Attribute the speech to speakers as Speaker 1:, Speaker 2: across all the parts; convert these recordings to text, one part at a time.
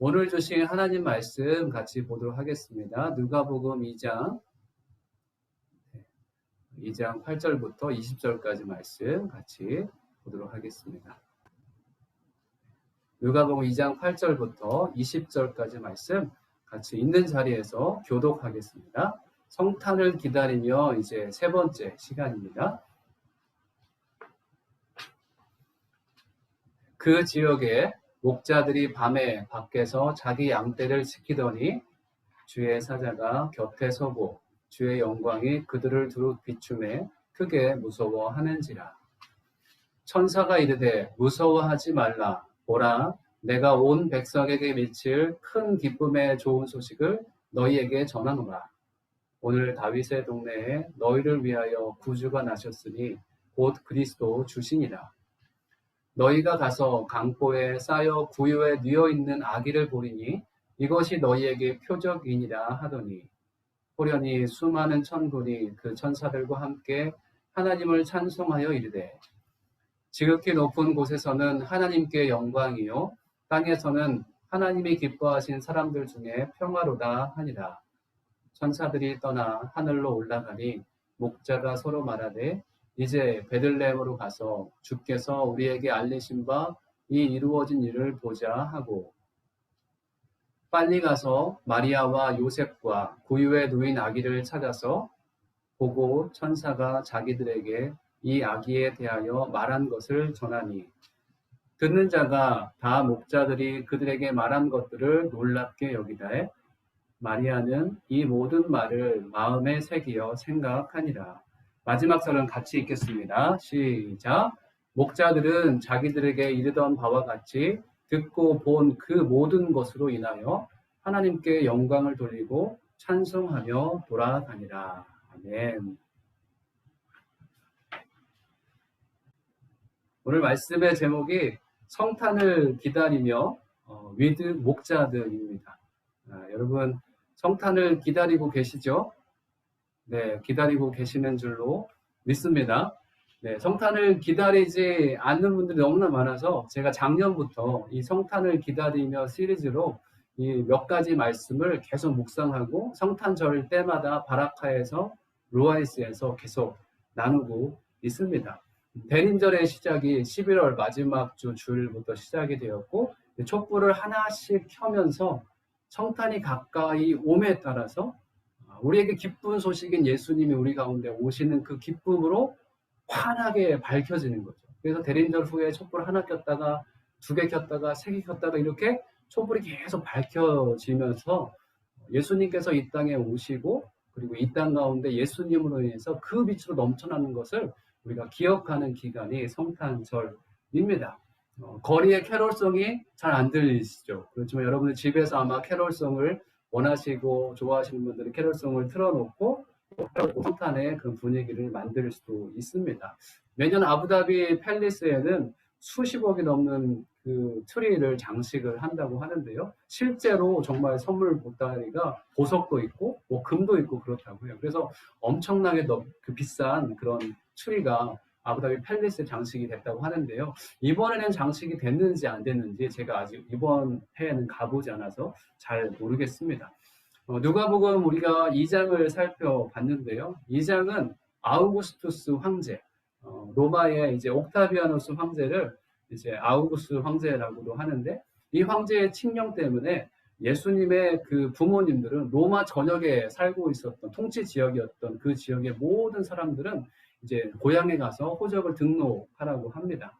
Speaker 1: 오늘 주신 하나님 말씀 같이 보도록 하겠습니다. 누가복음 2장 8절부터 20절까지 말씀 같이 보도록 하겠습니다. 누가복음 2장 8절부터 20절까지 말씀 같이 있는 자리에서 교독하겠습니다. 성탄을 기다리며 이제 세 번째 시간입니다. 그 지역에 목자들이 밤에 밖에서 자기 양떼를 지키더니 주의 사자가 곁에 서고 주의 영광이 그들을 두루 비추매 크게 무서워하는지라. 천사가 이르되 무서워하지 말라. 보라, 내가 온 백성에게 미칠 큰 기쁨의 좋은 소식을 너희에게 전하노라. 오늘 다윗의 동네에 너희를 위하여 구주가 나셨으니 곧 그리스도 주시니라. 너희가 가서 강포에 쌓여 구유에 뉘어있는 아기를 보리니 이것이 너희에게 표적이니라 하더니 호련히 수많은 천군이 그 천사들과 함께 하나님을 찬송하여 이르되 지극히 높은 곳에서는 하나님께 영광이요 땅에서는 하나님이 기뻐하신 사람들 중에 평화로다 하니라. 천사들이 떠나 하늘로 올라가니 목자가 서로 말하되 이제 베들레헴으로 가서 주께서 우리에게 알리신 바 이 이루어진 일을 보자 하고 빨리 가서 마리아와 요셉과 구유에 누인 아기를 찾아서 보고 천사가 자기들에게 이 아기에 대하여 말한 것을 전하니 듣는 자가 다 목자들이 그들에게 말한 것들을 놀랍게 여기다에 마리아는 이 모든 말을 마음에 새기어 생각하니라. 마지막 절은 같이 읽겠습니다. 시작. 목자들은 자기들에게 이르던 바와 같이 듣고 본 그 모든 것으로 인하여 하나님께 영광을 돌리고 찬송하며 돌아가니라. 아멘. 오늘 말씀의 제목이 성탄을 기다리며 위드 목자들입니다. 여러분 성탄을 기다리고 계시죠? 네, 기다리고 계시는 줄로 믿습니다. 네, 성탄을 기다리지 않는 분들이 너무나 많아서 제가 작년부터 이 성탄을 기다리며 시리즈로 이 몇 가지 말씀을 계속 묵상하고 성탄절 때마다 바라카에서 로아이스에서 계속 나누고 있습니다. 대림절의 시작이 11월 마지막 주일부터 시작이 되었고 촛불을 하나씩 켜면서 성탄이 가까이 옴에 따라서 우리에게 기쁜 소식인 예수님이 우리 가운데 오시는 그 기쁨으로 환하게 밝혀지는 거죠. 그래서 대림절 후에 촛불 하나 켰다가 두 개 켰다가 세 개 켰다가 이렇게 촛불이 계속 밝혀지면서 예수님께서 이 땅에 오시고 그리고 이 땅 가운데 예수님으로 인해서 그 빛으로 넘쳐나는 것을 우리가 기억하는 기간이 성탄절입니다. 거리의 캐롤송이 잘 안 들리시죠? 그렇지만 여러분들 집에서 아마 캐롤송을 원하시고 좋아하시는 분들은 캐롤송을 틀어놓고 성탄의 그 분위기를 만들 수도 있습니다. 매년 아부다비 팰리스에는 수십억이 넘는 그 트리를 장식을 한다고 하는데요. 실제로 정말 선물 보따리가 보석도 있고 뭐 금도 있고 그렇다고요. 그래서 엄청나게 그 비싼 그런 트리가 아부다비 팰리스에 장식이 됐다고 하는데요. 이번에는 장식이 됐는지 안 됐는지 제가 아직 이번 해에는 가보지 않아서 잘 모르겠습니다. 누가복음 우리가 2장을 살펴봤는데요. 2장은 아우구스투스 황제, 로마의 이제 옥타비아누스 황제를 이제 아우구스 황제라고도 하는데 이 황제의 칙령 때문에 예수님의 그 부모님들은 로마 전역에 살고 있었던 통치 지역이었던 그 지역의 모든 사람들은 이제 고향에 가서 호적을 등록하라고 합니다.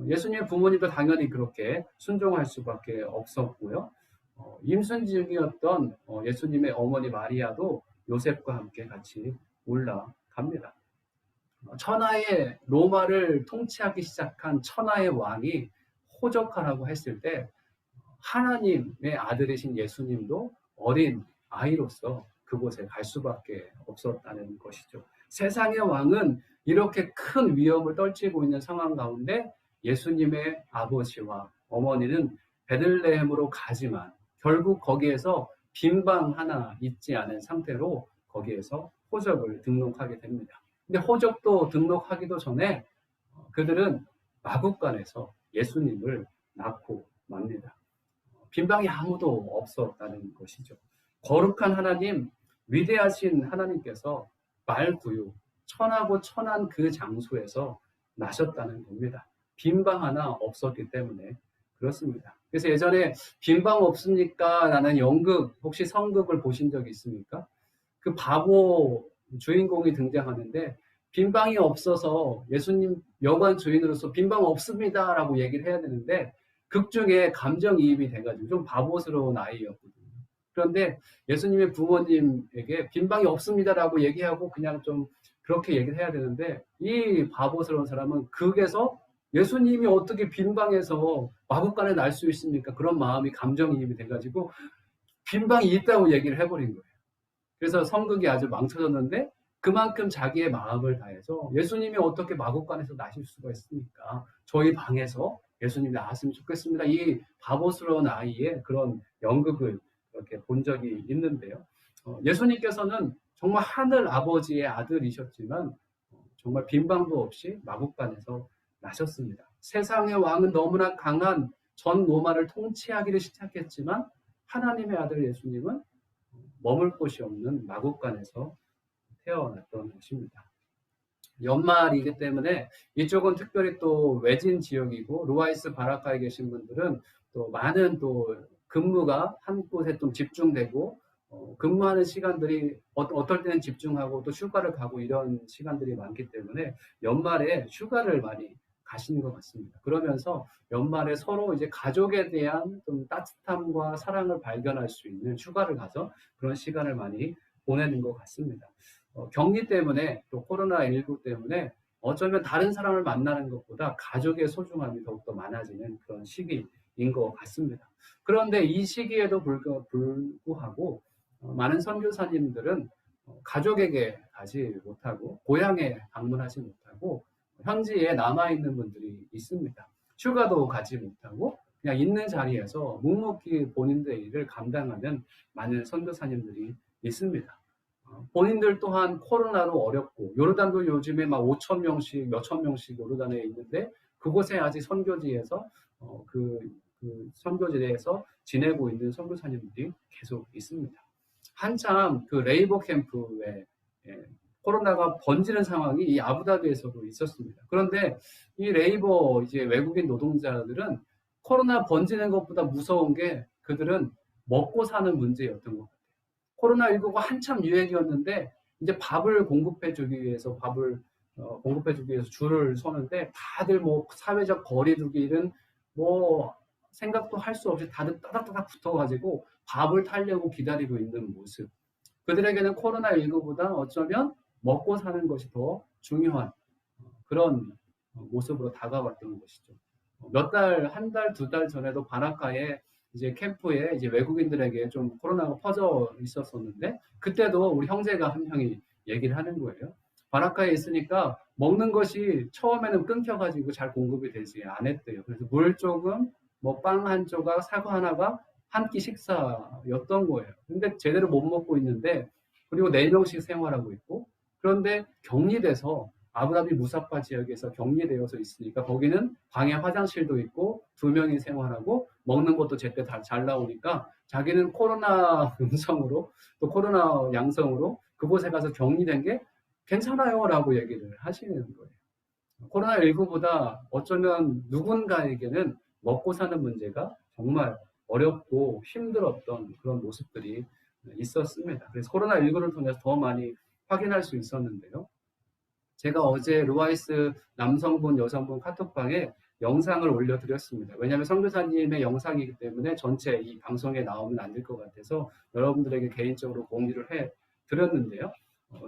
Speaker 1: 예수님의 부모님도 당연히 그렇게 순종할 수밖에 없었고요. 임신 중이었던 예수님의 어머니 마리아도 요셉과 함께 같이 올라갑니다. 천하의 로마를 통치하기 시작한 천하의 왕이 호적하라고 했을 때 하나님의 아들이신 예수님도 어린 아이로서 그곳에 갈 수밖에 없었다는 것이죠. 세상의 왕은 이렇게 큰 위험을 떨치고 있는 상황 가운데 예수님의 아버지와 어머니는 베들레헴으로 가지만 결국 거기에서 빈방 하나 있지 않은 상태로 거기에서 호적을 등록하게 됩니다. 근데 호적도 등록하기도 전에 그들은 마국간에서 예수님을 낳고 맙니다. 빈방이 아무도 없었다는 것이죠. 거룩한 하나님, 위대하신 하나님께서 말구유, 천하고 천한 그 장소에서 나셨다는 겁니다. 빈방 하나 없었기 때문에 그렇습니다. 그래서 예전에 빈방 없습니까? 라는 연극, 혹시 성극을 보신 적이 있습니까? 그 바보 주인공이 등장하는데 빈방이 없어서 예수님 여관 주인으로서 빈방 없습니다 라고 얘기를 해야 되는데 극 중에 감정이입이 돼가지고 좀 바보스러운 아이였거든요. 그런데 예수님의 부모님에게 빈방이 없습니다 라고 얘기하고 그냥 좀 그렇게 얘기를 해야 되는데 이 바보스러운 사람은 극에서 예수님이 어떻게 빈방에서 마구간에 날 수 있습니까? 그런 마음이 감정이입이 돼가지고 빈방이 있다고 얘기를 해버린 거예요. 그래서 성극이 아주 망쳐졌는데 그만큼 자기의 마음을 다해서 예수님이 어떻게 마구간에서 나실 수가 있습니까? 저희 방에서 예수님이 나왔으면 좋겠습니다. 이 바보스러운 아이의 그런 연극을 이렇게 본 적이 있는데요. 예수님께서는 정말 하늘 아버지의 아들이셨지만 정말 빈방도 없이 마구간에서 나셨습니다. 세상의 왕은 너무나 강한 전 로마를 통치하기를 시작했지만 하나님의 아들 예수님은 머물 곳이 없는 마구간에서 태어났던 것입니다. 연말이기 때문에 이쪽은 특별히 또 외진 지역이고 루아이스 바라카에 계신 분들은 또 많은 또 근무가 한 곳에 좀 집중되고 근무하는 시간들이 어떨 때는 집중하고 또 휴가를 가고 이런 시간들이 많기 때문에 연말에 휴가를 많이 가시는 것 같습니다. 그러면서 연말에 서로 이제 가족에 대한 좀 따뜻함과 사랑을 발견할 수 있는 휴가를 가서 그런 시간을 많이 보내는 것 같습니다. 격리 때문에 또 코로나19 때문에 어쩌면 다른 사람을 만나는 것보다 가족의 소중함이 더욱더 많아지는 그런 시기인 것 같습니다. 그런데 이 시기에도 불구하고 많은 선교사님들은 가족에게 가지 못하고 고향에 방문하지 못하고 현지에 남아있는 분들이 있습니다. 휴가도 가지 못하고 그냥 있는 자리에서 묵묵히 본인들의 일을 감당하는 많은 선교사님들이 있습니다. 본인들 또한 코로나로 어렵고 요르단도 요즘에 막 5천 명씩 몇천 명씩 요르단에 있는데 그곳에 아직 선교지에서 그 선교지에서 지내고 있는 선교사님들이 계속 있습니다. 한참 그 레이버 캠프에 코로나가 번지는 상황이 이 아부다비에서도 있었습니다. 그런데 이 레이버 이제 외국인 노동자들은 코로나 번지는 것보다 무서운 게 그들은 먹고 사는 문제였던 것 같아요. 코로나19가 한참 유행이었는데 이제 밥을 공급해주기 위해서 공급해주기 위해서 줄을 서는데 다들 뭐 사회적 거리두기는 뭐 생각도 할 수 없이 다들 따닥따닥 붙어가지고 밥을 타려고 기다리고 있는 모습. 그들에게는 코로나19보다 어쩌면 먹고 사는 것이 더 중요한 그런 모습으로 다가왔던 것이죠. 한 달, 두 달 전에도 바라카에 이제 캠프에 이제 외국인들에게 좀 코로나가 퍼져 있었었는데 그때도 우리 형제가 한 명이 얘기를 하는 거예요. 바라카에 있으니까 먹는 것이 처음에는 끊겨가지고 잘 공급이 되지 않았대요. 그래서 물 조금, 뭐 빵 한 조각, 사과 하나가 한 끼 식사였던 거예요. 근데 제대로 못 먹고 있는데 그리고 4명씩 생활하고 있고 그런데 격리돼서 아부다비 무사파 지역에서 격리되어서 있으니까 거기는 방에 화장실도 있고 2명이 생활하고 먹는 것도 제때 잘 나오니까 자기는 코로나 음성으로 또 코로나 양성으로 그곳에 가서 격리된 게 괜찮아요 라고 얘기를 하시는 거예요. 코로나19보다 어쩌면 누군가에게는 먹고 사는 문제가 정말 어렵고 힘들었던 그런 모습들이 있었습니다. 그래서 코로나19를 통해서 더 많이 확인할 수 있었는데요. 제가 어제 루아이스 남성분, 여성분 카톡방에 영상을 올려드렸습니다. 왜냐하면 선교사님의 영상이기 때문에 전체 이 방송에 나오면 안 될 것 같아서 여러분들에게 개인적으로 공유를 해드렸는데요.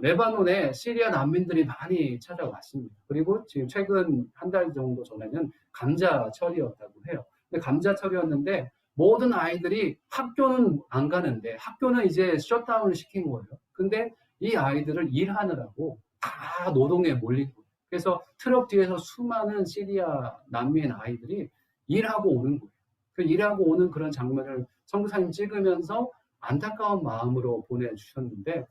Speaker 1: 레바논에 시리아 난민들이 많이 찾아왔습니다. 그리고 지금 최근 한 달 정도 전에는 감자철이었다고 해요. 근데 감자철이었는데 모든 아이들이 학교는 안 가는데 학교는 이제 셧다운을 시킨 거예요. 근데 이 아이들을 일하느라고 다 노동에 몰리고 그래서 트럭 뒤에서 수많은 시리아 난민 아이들이 일하고 오는 거예요. 그 일하고 오는 그런 장면을 선교사님 찍으면서 안타까운 마음으로 보내주셨는데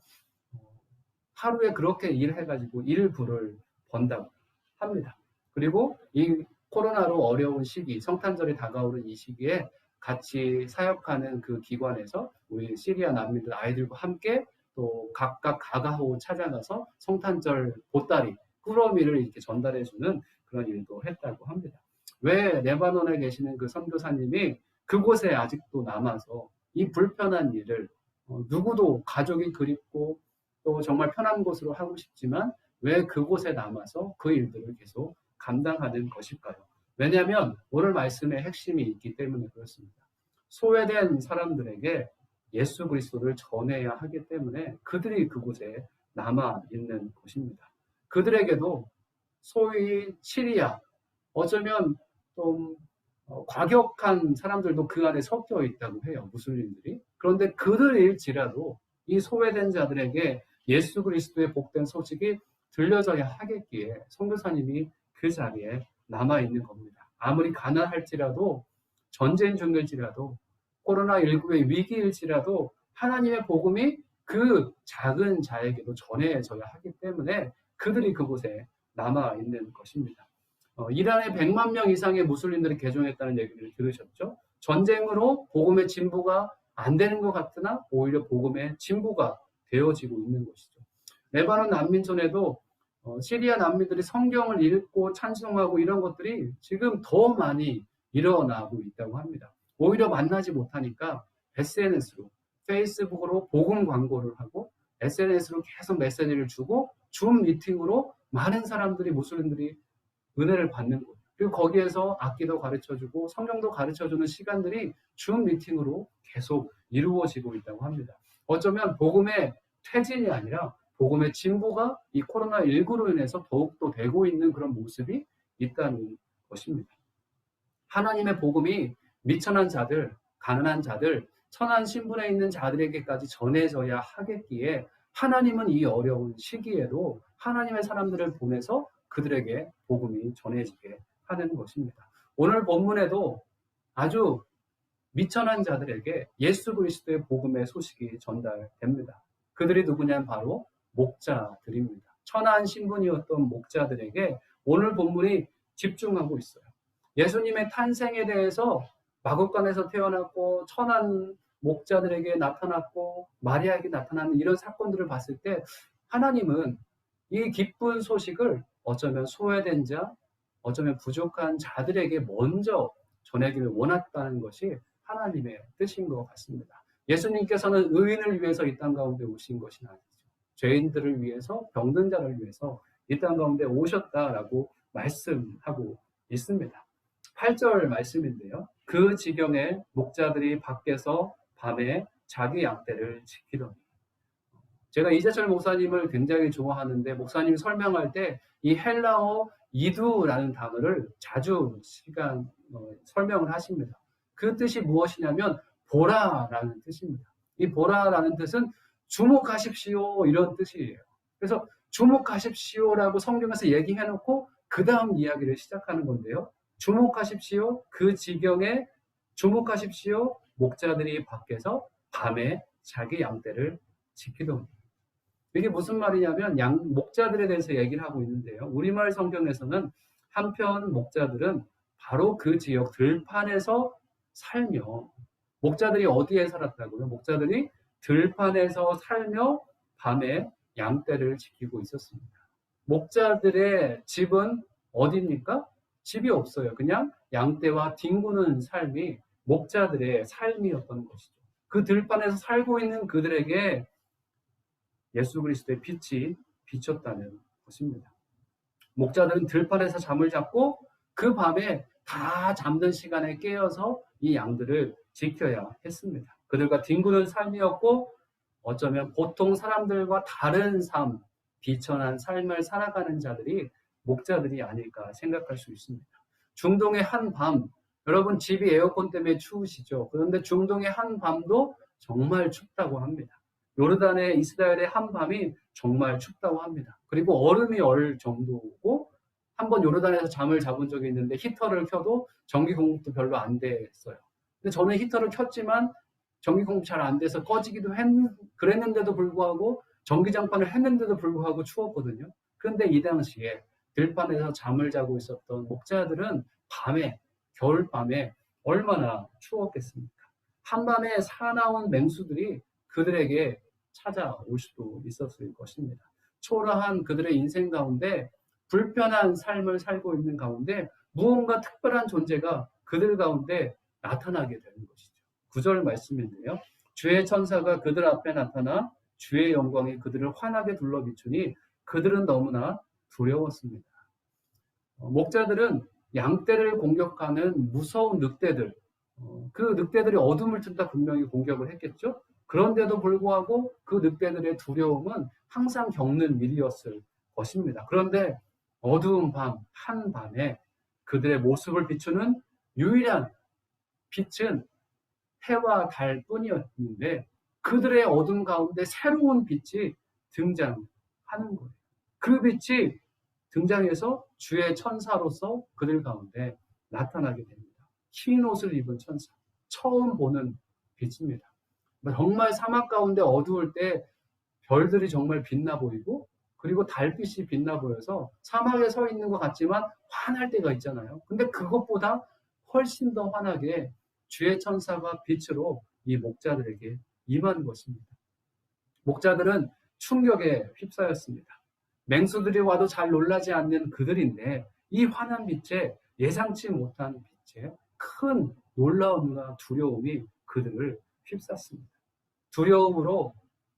Speaker 1: 하루에 그렇게 일해가지고 일부를 번다고 합니다. 그리고 이 코로나로 어려운 시기, 성탄절이 다가오는 이 시기에 같이 사역하는 그 기관에서 우리 시리아 난민들 아이들과 함께 또 각각 가가호 찾아가서 성탄절 보따리, 꾸러미를 이렇게 전달해주는 그런 일도 했다고 합니다. 왜 레바논에 계시는 그 선교사님이 그곳에 아직도 남아서 이 불편한 일을 누구도 가족이 그립고 또 정말 편한 곳으로 하고 싶지만 왜 그곳에 남아서 그 일들을 계속 감당하는 것일까요? 왜냐하면 오늘 말씀의 핵심이 있기 때문에 그렇습니다. 소외된 사람들에게 예수 그리스도를 전해야 하기 때문에 그들이 그곳에 남아 있는 것입니다. 그들에게도 소위 시리아, 어쩌면 좀 과격한 사람들도 그 안에 섞여 있다고 해요. 무슬림들이. 그런데 그들일지라도 이 소외된 자들에게 예수 그리스도의 복된 소식이 들려져야 하겠기에 선교사님이 그 자리에 남아있는 겁니다. 아무리 가난할지라도 전쟁 중일지라도 코로나19의 위기일지라도 하나님의 복음이 그 작은 자에게도 전해져야 하기 때문에 그들이 그곳에 남아있는 것입니다. 이란에 100만 명 이상의 무슬림들이 개종했다는 얘기를 들으셨죠? 전쟁으로 복음의 진보가 안 되는 것 같으나 오히려 복음의 진보가 되어지고 있는 것이죠. 레바논 난민촌에도 시리아 난민들이 성경을 읽고 찬송하고 이런 것들이 지금 더 많이 일어나고 있다고 합니다. 오히려 만나지 못하니까 SNS로, 페이스북으로 복음 광고를 하고 SNS로 계속 메시지를 주고 줌 미팅으로 많은 사람들이 무슬림들이 은혜를 받는 거예요. 그리고 거기에서 악기도 가르쳐주고 성경도 가르쳐주는 시간들이 줌 미팅으로 계속 이루어지고 있다고 합니다. 어쩌면 복음의 퇴진이 아니라 복음의 진보가 이 코로나19로 인해서 더욱더 되고 있는 그런 모습이 있다는 것입니다. 하나님의 복음이 미천한 자들, 가난한 자들, 천한 신분에 있는 자들에게까지 전해져야 하겠기에 하나님은 이 어려운 시기에도 하나님의 사람들을 보내서 그들에게 복음이 전해지게 하는 것입니다. 오늘 본문에도 아주 미천한 자들에게 예수 그리스도의 복음의 소식이 전달됩니다. 그들이 누구냐면 바로 목자들입니다. 천한 신분이었던 목자들에게 오늘 본문이 집중하고 있어요. 예수님의 탄생에 대해서 마국간에서 태어났고 천한 목자들에게 나타났고 마리아에게 나타나는 이런 사건들을 봤을 때 하나님은 이 기쁜 소식을 어쩌면 소외된 자, 어쩌면 부족한 자들에게 먼저 전하기를 원했다는 것이 하나님의 뜻인 것 같습니다. 예수님께서는 의인을 위해서 이 땅 가운데 오신 것이 아니죠. 죄인들을 위해서, 병든 자를 위해서 이 땅 가운데 오셨다라고 말씀하고 있습니다. 8절 말씀인데요. 그 지경에 목자들이 밖에서 밤에 자기 양떼를 지키더니. 제가 이재철 목사님을 굉장히 좋아하는데 목사님 설명할 때 이 헬라어 이두라는 단어를 자주 설명을 하십니다. 그 뜻이 무엇이냐면 보라라는 뜻입니다. 이 보라라는 뜻은 주목하십시오 이런 뜻이에요. 그래서 주목하십시오라고 성경에서 얘기해놓고 그 다음 이야기를 시작하는 건데요. 주목하십시오. 그 지경에 주목하십시오. 목자들이 밖에서 밤에 자기 양떼를 지키더니. 이게 무슨 말이냐면 목자들에 대해서 얘기를 하고 있는데요. 우리말 성경에서는 한편 목자들은 바로 그 지역 들판에서 살며 목자들이 어디에 살았다고요? 목자들이 들판에서 살며 밤에 양떼를 지키고 있었습니다. 목자들의 집은 어디입니까? 집이 없어요. 그냥 양떼와 뒹구는 삶이 목자들의 삶이었던 것이죠. 그 들판에서 살고 있는 그들에게 예수 그리스도의 빛이 비쳤다는 것입니다. 목자들은 들판에서 잠을 잤고 그 밤에 다 잠든 시간에 깨어서 이 양들을 지켜야 했습니다. 그들과 뒹구는 삶이었고 어쩌면 보통 사람들과 다른 삶, 비천한 삶을 살아가는 자들이 목자들이 아닐까 생각할 수 있습니다. 중동의 한 밤, 여러분 집이 에어컨 때문에 추우시죠? 그런데 중동의 한 밤도 정말 춥다고 합니다. 요르단의 이스라엘의 한밤이 정말 춥다고 합니다. 그리고 얼음이 얼 정도고 한번 요르단에서 잠을 잡은 적이 있는데 히터를 켜도 전기 공급도 별로 안 됐어요. 근데 저는 히터를 켰지만 전기 공급 잘 안 돼서 꺼지기도 그랬는데도 불구하고 전기장판을 했는데도 불구하고 추웠거든요. 그런데 이 당시에 들판에서 잠을 자고 있었던 목자들은 밤에 겨울밤에 얼마나 추웠겠습니까? 한밤에 사나운 맹수들이 그들에게 찾아올 수도 있었을 것입니다. 초라한 그들의 인생 가운데 불편한 삶을 살고 있는 가운데 무언가 특별한 존재가 그들 가운데 나타나게 되는 것이죠. 9절 말씀인데요. 주의 천사가 그들 앞에 나타나 주의 영광이 그들을 환하게 둘러 비추니 그들은 너무나 두려웠습니다. 목자들은 양떼를 공격하는 무서운 늑대들, 그 늑대들이 어둠을 튼다 분명히 공격을 했겠죠. 그런데도 불구하고 그 늑대들의 두려움은 항상 겪는 일이었을 것입니다. 그런데 어두운 밤, 한밤에 그들의 모습을 비추는 유일한 빛은 해와 달뿐이었는데 그들의 어둠 가운데 새로운 빛이 등장하는 거예요. 그 빛이 등장해서 주의 천사로서 그들 가운데 나타나게 됩니다. 흰 옷을 입은 천사, 처음 보는 빛입니다. 정말 사막 가운데 어두울 때 별들이 정말 빛나 보이고 그리고 달빛이 빛나 보여서 사막에 서 있는 것 같지만 환할 때가 있잖아요. 근데 그것보다 훨씬 더 환하게 주의 천사가 빛으로 이 목자들에게 임한 것입니다. 목자들은 충격에 휩싸였습니다. 맹수들이 와도 잘 놀라지 않는 그들인데 이 환한 빛에 예상치 못한 빛에 큰 놀라움과 두려움이 그들을 휩쌌습니다. 두려움으로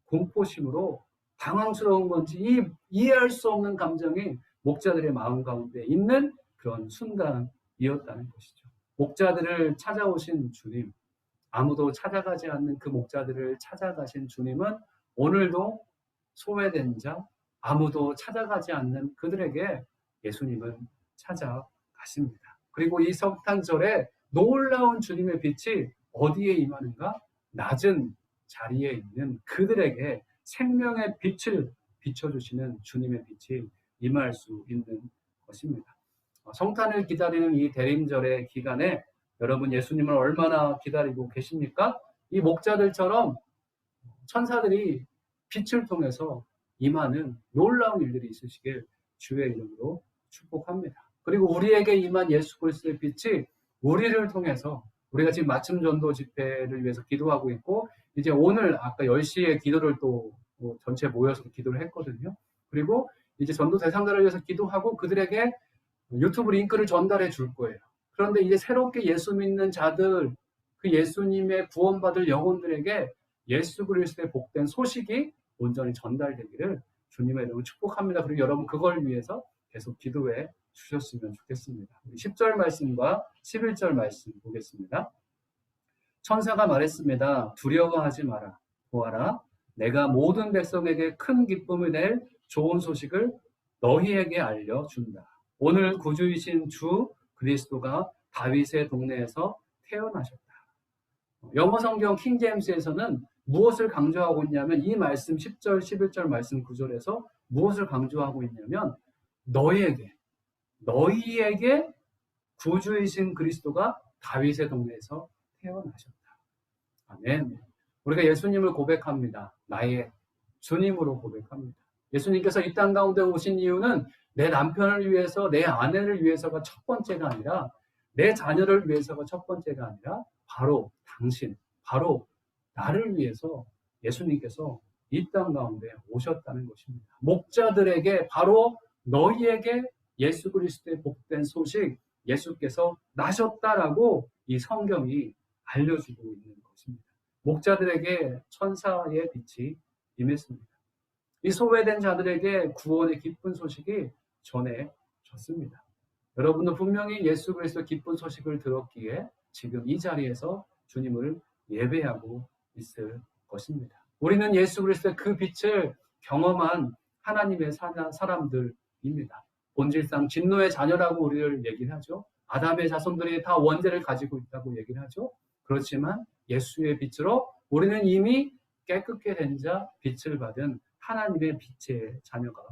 Speaker 1: 공포심으로 당황스러운 건지 이해할 수 없는 감정이 목자들의 마음 가운데 있는 그런 순간이었다는 것이죠. 목자들을 찾아오신 주님, 아무도 찾아가지 않는 그 목자들을 찾아가신 주님은 오늘도 소외된 자, 아무도 찾아가지 않는 그들에게 예수님은 찾아가십니다. 그리고 이 성탄절에 놀라운 주님의 빛이 어디에 임하는가? 낮은 자리에 있는 그들에게 생명의 빛을 비춰주시는 주님의 빛이 임할 수 있는 것입니다. 성탄을 기다리는 이 대림절의 기간에 여러분 예수님을 얼마나 기다리고 계십니까? 이 목자들처럼 천사들이 빛을 통해서 임하는 놀라운 일들이 있으시길 주의 이름으로 축복합니다. 그리고 우리에게 임한 예수 그리스도의 빛이 우리를 통해서 우리가 지금 맞춤 전도 집회를 위해서 기도하고 있고 이제 오늘 아까 10시에 기도를 또 전체 모여서 기도를 했거든요. 그리고 이제 전도 대상자를 위해서 기도하고 그들에게 유튜브 링크를 전달해 줄 거예요. 그런데 이제 새롭게 예수 믿는 자들, 그 예수님의 구원받을 영혼들에게 예수 그리스도의 복된 소식이 온전히 전달되기를 주님의 이름으로 축복합니다. 그리고 여러분 그걸 위해서 계속 기도해 주셨으면 좋겠습니다. 10절 말씀과 11절 말씀 보겠습니다. 천사가 말했습니다. 두려워하지 마라. 보아라. 내가 모든 백성에게 큰 기쁨을 낼 좋은 소식을 너희에게 알려준다. 오늘 구주이신 주 그리스도가 다윗의 동네에서 태어나셨다. 영어 성경 킹제임스에서는 무엇을 강조하고 있냐면 이 말씀 10절, 11절 말씀 9절에서 무엇을 강조하고 있냐면 너희에게 구주이신 그리스도가 다윗의 동네에서 태어나셨다. 아멘. 우리가 예수님을 고백합니다. 나의 주님으로 고백합니다. 예수님께서 이 땅 가운데 오신 이유는 내 남편을 위해서, 내 아내를 위해서가 첫 번째가 아니라 내 자녀를 위해서가 첫 번째가 아니라 바로 당신, 바로 나를 위해서 예수님께서 이 땅 가운데 오셨다는 것입니다. 목자들에게 바로 너희에게 예수 그리스도의 복된 소식, 예수께서 나셨다라고 이 성경이 알려주고 있는 것입니다. 목자들에게 천사의 빛이 임했습니다. 이 소외된 자들에게 구원의 기쁜 소식이 전해졌습니다. 여러분은 분명히 예수 그리스도 기쁜 소식을 들었기에 지금 이 자리에서 주님을 예배하고 있을 것입니다. 우리는 예수 그리스도의 그 빛을 경험한 하나님의 사람들입니다. 본질상 진노의 자녀라고 우리를 얘기를 하죠. 아담의 자손들이 다 원죄를 가지고 있다고 얘기를 하죠. 그렇지만 예수의 빛으로 우리는 이미 깨끗게 된 자, 빛을 받은 하나님의 빛의 자녀가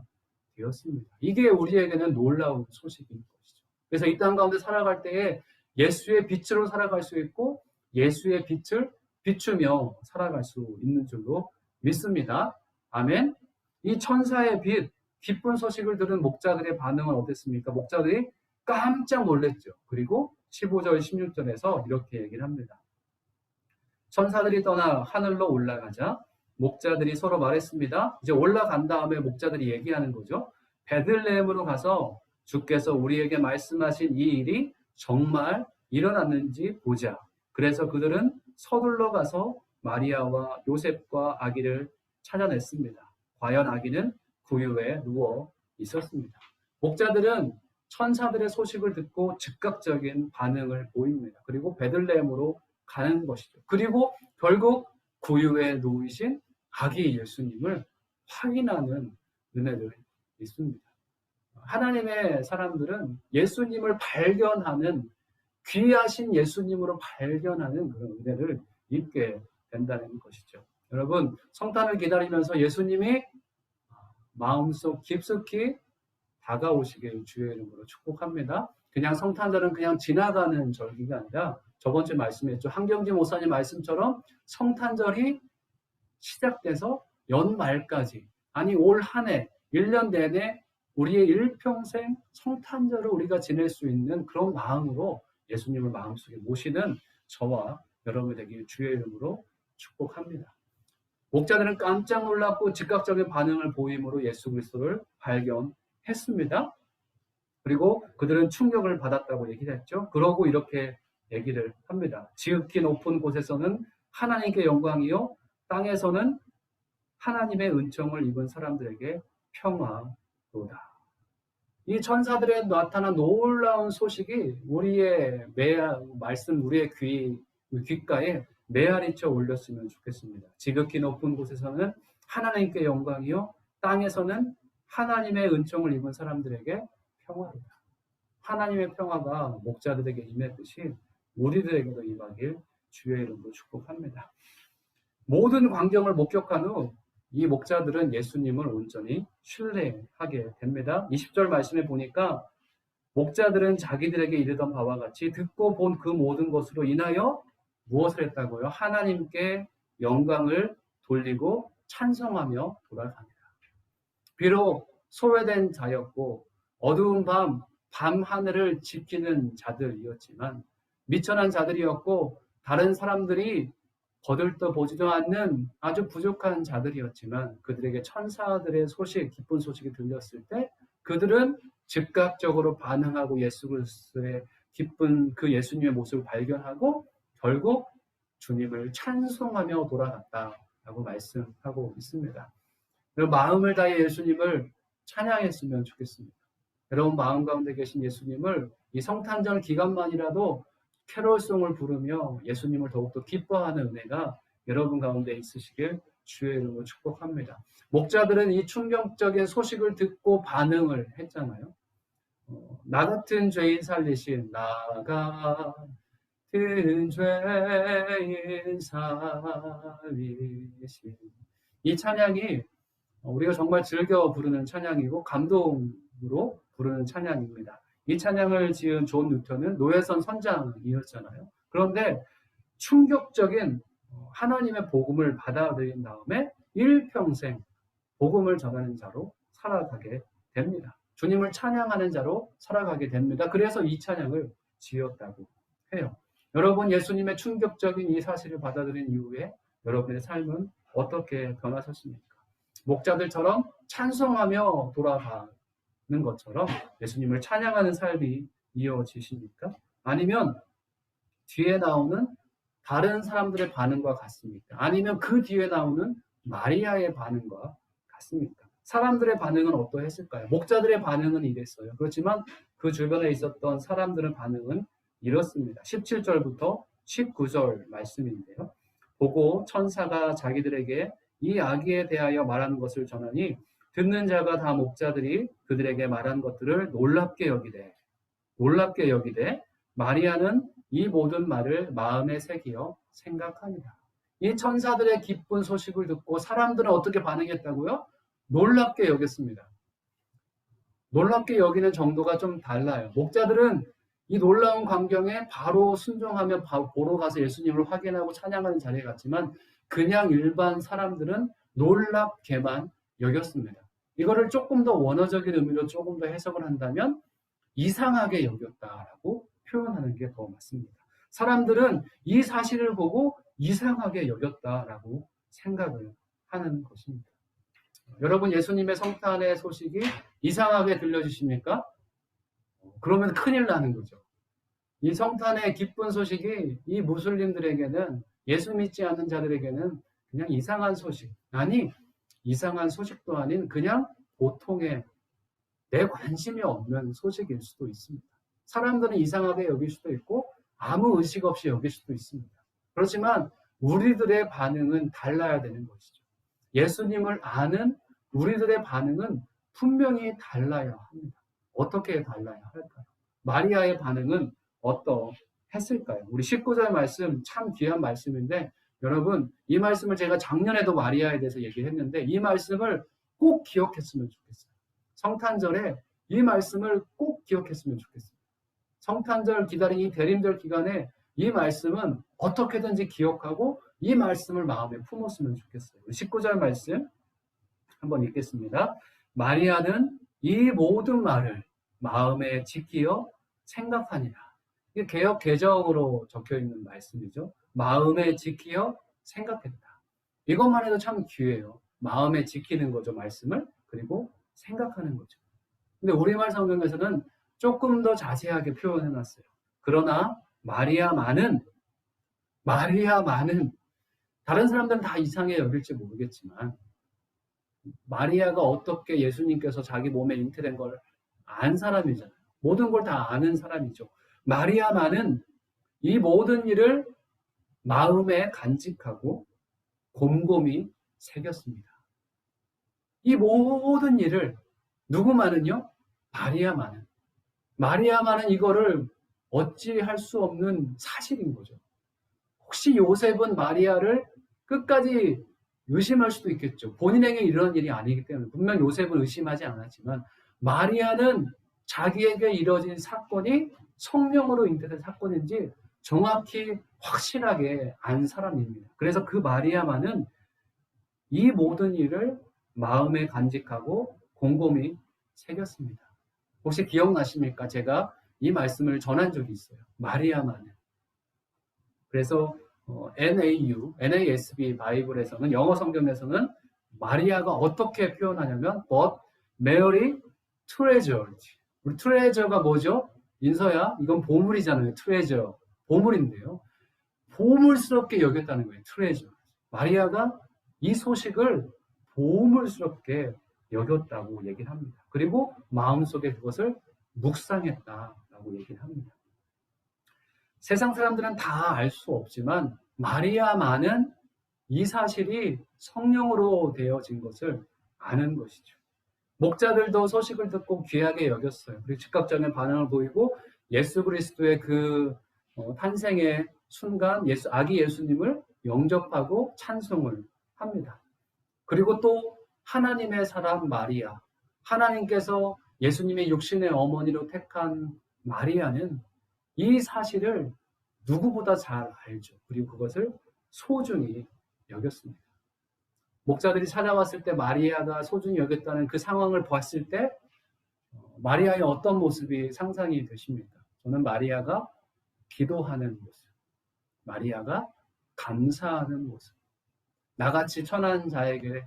Speaker 1: 되었습니다. 이게 우리에게는 놀라운 소식인 것이죠. 그래서 이 땅 가운데 살아갈 때에 예수의 빛으로 살아갈 수 있고 예수의 빛을 비추며 살아갈 수 있는 줄로 믿습니다. 아멘. 이 천사의 빛, 기쁜 소식을 들은 목자들의 반응은 어땠습니까? 목자들이 깜짝 놀랐죠. 그리고 15절, 16절에서 이렇게 얘기를 합니다. 천사들이 떠나 하늘로 올라가자 목자들이 서로 말했습니다. 이제 올라간 다음에 목자들이 얘기하는 거죠. 베들레헴으로 가서 주께서 우리에게 말씀하신 이 일이 정말 일어났는지 보자. 그래서 그들은 서둘러 가서 마리아와 요셉과 아기를 찾아냈습니다. 과연 아기는 구유에 누워 있었습니다. 목자들은 천사들의 소식을 듣고 즉각적인 반응을 보입니다. 그리고 베들레헴으로 가는 것이죠. 그리고 결국 구유에 누우신 아기 예수님을 확인하는 은혜들이 있습니다. 하나님의 사람들은 예수님을 발견하는, 귀하신 예수님으로 발견하는 그런 은혜를 입게 된다는 것이죠. 여러분, 성탄을 기다리면서 예수님이 마음속 깊숙이 다가오시길 주의 이름으로 축복합니다. 그냥 성탄절은 그냥 지나가는 절기가 아니라 저번 주에 말씀했죠. 한경지 목사님 말씀처럼 성탄절이 시작돼서 연말까지, 아니 올 한 해 1년 내내 우리의 일평생 성탄절을 우리가 지낼 수 있는 그런 마음으로 예수님을 마음속에 모시는 저와 여러분이 되길 주의 이름으로 축복합니다. 목자들은 깜짝 놀랐고 즉각적인 반응을 보임으로 예수 그리스도를 발견했습니다. 그리고 그들은 충격을 받았다고 얘기를 했죠. 그러고 이렇게 얘기를 합니다. 지극히 높은 곳에서는 하나님께 영광이요, 땅에서는 하나님의 은총을 입은 사람들에게 평화로다. 이 천사들의 나타난 놀라운 소식이 우리의 말씀, 우리의 귓가에 메아리쳐 올렸으면 좋겠습니다. 지극히 높은 곳에서는 하나님께 영광이요, 땅에서는 하나님의 은총을 입은 사람들에게 평화로다. 하나님의 평화가 목자들에게 임했듯이 우리들에게도 임하길 주의 이름으로 축복합니다. 모든 광경을 목격한 후 이 목자들은 예수님을 온전히 신뢰하게 됩니다. 20절 말씀에 보니까 목자들은 자기들에게 이르던 바와 같이 듣고 본 그 모든 것으로 인하여 무엇을 했다고요? 하나님께 영광을 돌리고 찬송하며 돌아갑니다. 비록 소외된 자였고 어두운 밤 하늘을 지키는 자들이었지만, 미천한 자들이었고 다른 사람들이 거들떠 보지도 않는 아주 부족한 자들이었지만, 그들에게 천사들의 소식, 기쁜 소식이 들렸을 때 그들은 즉각적으로 반응하고 예수 그리스도의 기쁜 그 예수님의 모습을 발견하고 결국 주님을 찬송하며 돌아갔다라고 말씀하고 있습니다. 마음을 다해 예수님을 찬양했으면 좋겠습니다. 여러분 마음 가운데 계신 예수님을 이 성탄절 기간만이라도 캐롤송을 부르며 예수님을 더욱더 기뻐하는 은혜가 여러분 가운데 있으시길 주의 이름으로 축복합니다. 목자들은 이 충격적인 소식을 듣고 반응을 했잖아요. 나 같은 죄인 살리신, 나 같은 죄인 살리신, 이 찬양이 우리가 정말 즐겨 부르는 찬양이고 감동으로 부르는 찬양입니다. 이 찬양을 지은 존 뉴턴은 노예선 선장이었잖아요. 그런데 충격적인 하나님의 복음을 받아들인 다음에 일평생 복음을 전하는 자로 살아가게 됩니다. 주님을 찬양하는 자로 살아가게 됩니다. 그래서 이 찬양을 지었다고 해요. 여러분, 예수님의 충격적인 이 사실을 받아들인 이후에 여러분의 삶은 어떻게 변하셨습니까? 목자들처럼 찬송하며 돌아가는 것처럼 예수님을 찬양하는 삶이 이어지십니까? 아니면 뒤에 나오는 다른 사람들의 반응과 같습니까? 아니면 그 뒤에 나오는 마리아의 반응과 같습니까? 사람들의 반응은 어떠했을까요? 목자들의 반응은 이랬어요. 그렇지만 그 주변에 있었던 사람들의 반응은 이렇습니다. 17절부터 19절 말씀인데요. 보고 천사가 자기들에게 이 아기에 대하여 말하는 것을 전하니 듣는 자가 다 목자들이 그들에게 말한 것들을 놀랍게 여기되 마리아는 이 모든 말을 마음에 새기어 생각하니라. 이 천사들의 기쁜 소식을 듣고 사람들은 어떻게 반응했다고요? 놀랍게 여겼습니다. 놀랍게 여기는 정도가 좀 달라요. 목자들은 이 놀라운 광경에 바로 순종하며 보러 가서 예수님을 확인하고 찬양하는 자리에 갔지만 그냥 일반 사람들은 놀랍게만 여겼습니다. 이거를 조금 더 원어적인 의미로 조금 더 해석을 한다면 이상하게 여겼다라고 표현하는 게 더 맞습니다. 사람들은 이 사실을 보고 이상하게 여겼다라고 생각을 하는 것입니다. 여러분, 예수님의 성탄의 소식이 이상하게 들려주십니까? 그러면 큰일 나는 거죠. 이 성탄의 기쁜 소식이 이 무슬림들에게는, 예수 믿지 않는 자들에게는 그냥 이상한 소식, 아니 이상한 소식도 아닌 그냥 보통의, 내 관심이 없는 소식일 수도 있습니다. 사람들은 이상하게 여길 수도 있고 아무 의식 없이 여길 수도 있습니다. 그렇지만 우리들의 반응은 달라야 되는 것이죠. 예수님을 아는 우리들의 반응은 분명히 달라야 합니다. 어떻게 달라야 할까요? 마리아의 반응은 어떠했을까요? 우리 19절 말씀 참 귀한 말씀인데, 여러분, 이 말씀을 제가 작년에도 마리아에 대해서 얘기했는데 이 말씀을 꼭 기억했으면 좋겠어요. 성탄절에 이 말씀을 꼭 기억했으면 좋겠어요. 성탄절 기다린 이 대림절 기간에 이 말씀은 어떻게든지 기억하고 이 말씀을 마음에 품었으면 좋겠어요. 19절 말씀 한번 읽겠습니다. 마리아는 이 모든 말을 마음에 지키어 생각하니라. 이게 개역 개정으로 적혀 있는 말씀이죠. 마음에 지키어 생각했다. 이것만 해도 참 귀해요. 마음에 지키는 거죠, 말씀을. 그리고 생각하는 거죠. 근데 우리말 성경에서는 조금 더 자세하게 표현해 놨어요. 그러나 마리아만은 다른 사람들은 다 이상해 여길지 모르겠지만 마리아가 어떻게 예수님께서 자기 몸에 잉태된 걸 안 사람이잖아요. 모든 걸 다 아는 사람이죠. 마리아만은 이 모든 일을 마음에 간직하고 곰곰이 새겼습니다. 이 모든 일을 누구만은요? 마리아만은 이거를 어찌할 수 없는 사실인 거죠. 혹시 요셉은 마리아를 끝까지 의심할 수도 있겠죠. 본인에게 이런 일이 아니기 때문에 분명 요셉은 의심하지 않았지만 마리아는 자기에게 이뤄진 사건이 성령으로 잉태된 사건인지 정확히 확실하게 안 사람입니다. 그래서 그 마리아만은 이 모든 일을 마음에 간직하고 곰곰이 새겼습니다. 혹시 기억나십니까? 제가 이 말씀을 전한 적이 있어요. 마리아만은. 그래서 NASB 바이블에서는, 영어 성경에서는 마리아가 어떻게 표현하냐면 But Mary treasured. 우리 treasure가 뭐죠? 인서야, 이건 보물이잖아요. treasure. 보물인데요. 보물스럽게 여겼다는 거예요. treasure. 마리아가 이 소식을 보물스럽게 여겼다고 얘기를 합니다. 그리고 마음속에 그것을 묵상했다라고 얘기를 합니다. 세상 사람들은 다 알 수 없지만 마리아만은 이 사실이 성령으로 되어진 것을 아는 것이죠. 목자들도 소식을 듣고 귀하게 여겼어요. 그리고 즉각적인 반응을 보이고 예수 그리스도의 그 탄생의 순간 아기 예수님을 영접하고 찬송을 합니다. 그리고 또 하나님의 사람 마리아, 하나님께서 예수님의 육신의 어머니로 택한 마리아는 이 사실을 누구보다 잘 알죠. 그리고 그것을 소중히 여겼습니다. 목자들이 찾아왔을 때 마리아가 소중히 여겼다는 그 상황을 봤을 때 마리아의 어떤 모습이 상상이 되십니까? 저는 마리아가 기도하는 모습, 마리아가 감사하는 모습, 나같이 천한 자에게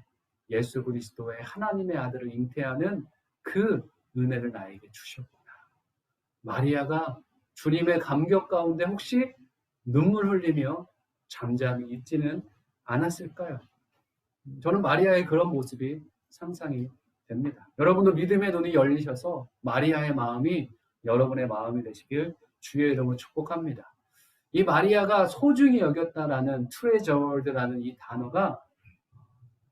Speaker 1: 예수 그리스도의 하나님의 아들을 잉태하는 그 은혜를 나에게 주셨구나. 마리아가 주님의 감격 가운데 혹시 눈물 흘리며 잠잠히 있지는 않았을까요? 저는 마리아의 그런 모습이 상상이 됩니다. 여러분도 믿음의 눈이 열리셔서 마리아의 마음이 여러분의 마음이 되시길 주의 이름으로 축복합니다. 이 마리아가 소중히 여겼다라는 treasured라는 이 단어가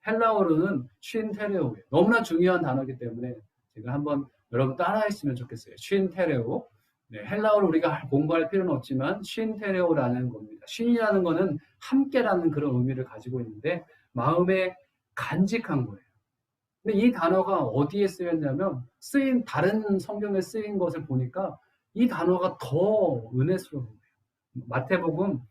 Speaker 1: 헬라어로는 쉰테레오예요. 너무나 중요한 단어이기 때문에 제가 한번 여러분 따라했으면 좋겠어요. 쉰테레오. 네, 헬라어를 우리가 공부할 필요는 없지만 쉰테레오라는 겁니다. 쉰이라는 거는 함께라는 그런 의미를 가지고 있는데 마음에 간직한 거예요. 근데 이 단어가 어디에 쓰였냐면 다른 성경에 쓰인 것을 보니까 이 단어가 더 은혜스러운 거예요. 마태복음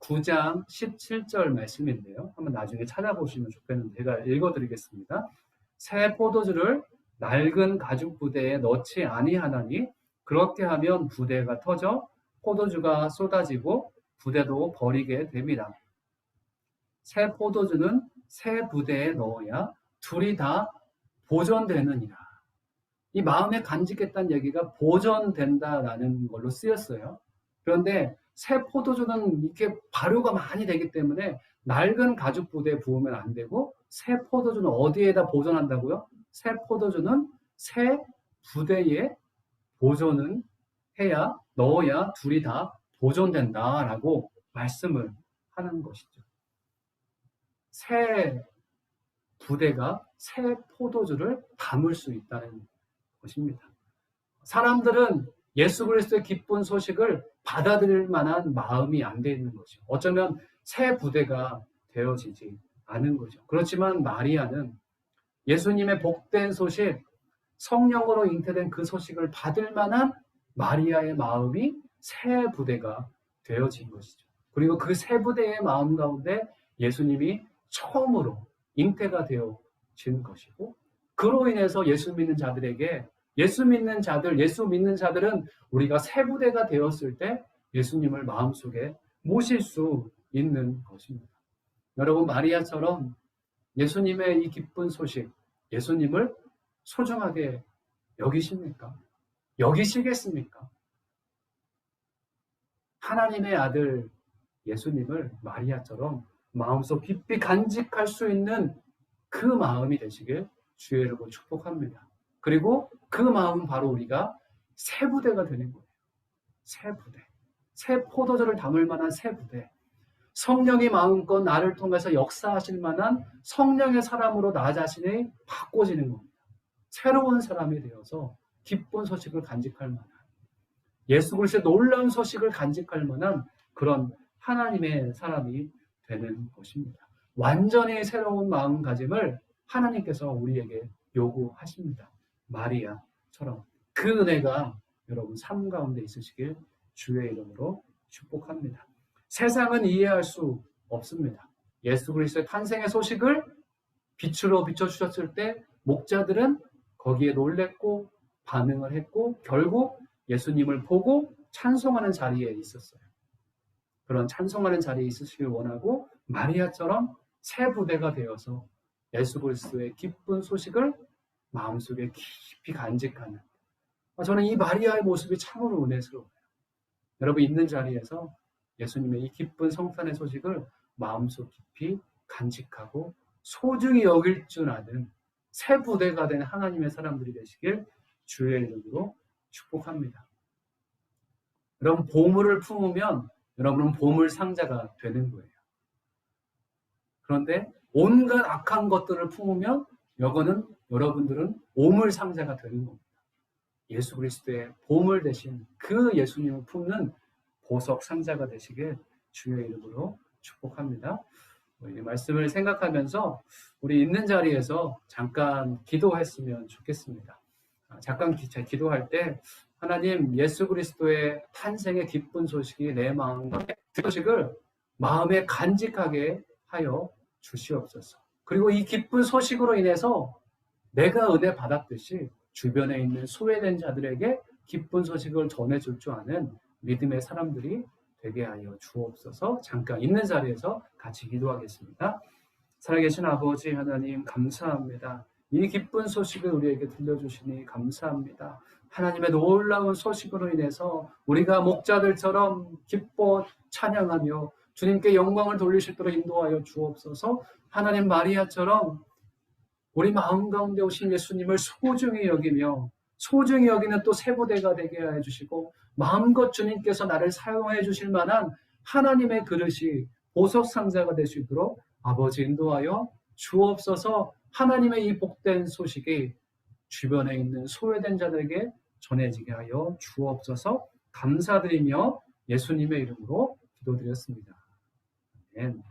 Speaker 1: 9장 17절 말씀인데요. 한번 나중에 찾아보시면 좋겠는데 제가 읽어드리겠습니다. 새 포도주를 낡은 가죽 부대에 넣지 아니하나니 그렇게 하면 부대가 터져 포도주가 쏟아지고 부대도 버리게 됩니다. 새 포도주는 새 부대에 넣어야 둘이 다 보존되느니라. 이 마음에 간직했다는 얘기가 보존된다라는 걸로 쓰였어요. 그런데 새 포도주는 이렇게 발효가 많이 되기 때문에 낡은 가죽 부대에 부으면 안 되고, 새 포도주는 어디에다 보존한다고요? 새 포도주는 새 부대에 보존은 해야, 넣어야 둘이 다 보존된다라고 말씀을 하는 것이죠. 새 부대가 새 포도주를 담을 수 있다는 것입니다. 사람들은 예수 그리스도의 기쁜 소식을 받아들일 만한 마음이 안 돼 있는 거죠. 어쩌면 새 부대가 되어지지 않은 거죠. 그렇지만 마리아는 예수님의 복된 소식, 성령으로 잉태된 그 소식을 받을 만한 마리아의 마음이 새 부대가 되어진 것이죠. 그리고 그 새 부대의 마음 가운데 예수님이 처음으로 잉태가 되어진 것이고, 그로 인해서 예수 믿는 자들에게, 예수 믿는 자들은 우리가 새 부대가 되었을 때 예수님을 마음속에 모실 수 있는 것입니다. 여러분, 마리아처럼 예수님의 이 기쁜 소식, 예수님을 소중하게 여기십니까? 여기시겠습니까? 하나님의 아들 예수님을 마리아처럼 마음속 깊이 간직할 수 있는 그 마음이 되시길 주의 이름으로 축복합니다. 그리고 그 마음은 바로 우리가 새 부대가 되는 거예요. 새 부대. 새 포도주를 담을 만한 새 부대. 성령이 마음껏 나를 통해서 역사하실 만한 성령의 사람으로 나 자신이 바꿔지는 겁니다. 새로운 사람이 되어서 기쁜 소식을 간직할 만한, 예수 그리스도의 놀라운 소식을 간직할 만한 그런 하나님의 사람이 되는 것입니다. 완전히 새로운 마음가짐을 하나님께서 우리에게 요구하십니다. 마리아처럼 그 은혜가 여러분 삶 가운데 있으시길 주의 이름으로 축복합니다. 세상은 이해할 수 없습니다. 예수 그리스도의 탄생의 소식을 빛으로 비춰주셨을 때 목자들은 거기에 놀랬고 반응을 했고 결국 예수님을 보고 찬송하는 자리에 있었어요. 그런 찬송하는 자리에 있으시길 원하고 마리아처럼 새 부대가 되어서 예수 그리스도의 기쁜 소식을 마음속에 깊이 간직하는, 저는 이 마리아의 모습이 참으로 은혜스러워요. 여러분 있는 자리에서 예수님의 이 기쁜 성탄의 소식을 마음속 깊이 간직하고 소중히 여길 줄 아는 새 부대가 된 하나님의 사람들이 되시길 주의 이름으로 축복합니다. 여러분 보물을 품으면 여러분은 보물 상자가 되는 거예요. 그런데 온갖 악한 것들을 품으면 여러분들은 오물 상자가 되는 겁니다. 예수 그리스도의 보물 대신 그 예수님을 품는 보석 상자가 되시길 주의 이름으로 축복합니다. 이 말씀을 생각하면서 우리 있는 자리에서 잠깐 기도했으면 좋겠습니다. 잠깐 기도할 때 하나님, 예수 그리스도의 탄생의 기쁜 소식이 내 마음과 소식을 마음에 간직하게 하여 주시옵소서. 그리고 이 기쁜 소식으로 인해서 내가 은혜 받았듯이 주변에 있는 소외된 자들에게 기쁜 소식을 전해줄 줄 아는 믿음의 사람들이 되게 하여 주옵소서. 잠깐 있는 자리에서 같이 기도하겠습니다. 살아계신 아버지 하나님 감사합니다. 이 기쁜 소식을 우리에게 들려주시니 감사합니다. 하나님의 놀라운 소식으로 인해서 우리가 목자들처럼 기뻐 찬양하며 주님께 영광을 돌릴 수 있도록 인도하여 주옵소서. 하나님 마리아처럼 우리 마음 가운데 오신 예수님을 소중히 여기며 소중히 여기는 또 새 부대가 되게 해 주시고 마음껏 주님께서 나를 사용해 주실 만한 하나님의 그릇이 보석 상자가 될 수 있도록 아버지 인도하여 주옵소서. 하나님의 이 복된 소식이 주변에 있는 소외된 자들에게 전해지게 하여 주옵소서. 감사드리며 예수님의 이름으로 기도드렸습니다. 아멘.